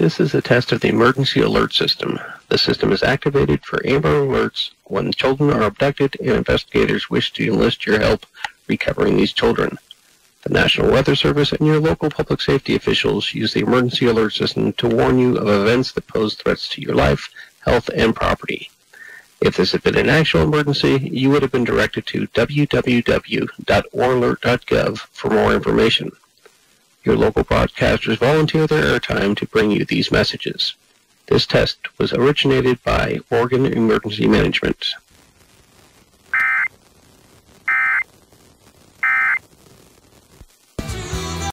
This is a test of the emergency alert system. The system is activated for Amber Alerts when children are abducted and investigators wish to enlist your help recovering these children. The National Weather Service and your local public safety officials use the emergency alert system to warn you of events that pose threats to your life, health, and property. If this had been an actual emergency, you would have been directed to www.oralert.gov for more information. Your local broadcasters volunteer their airtime to bring you these messages. This test was originated by Oregon Emergency Management.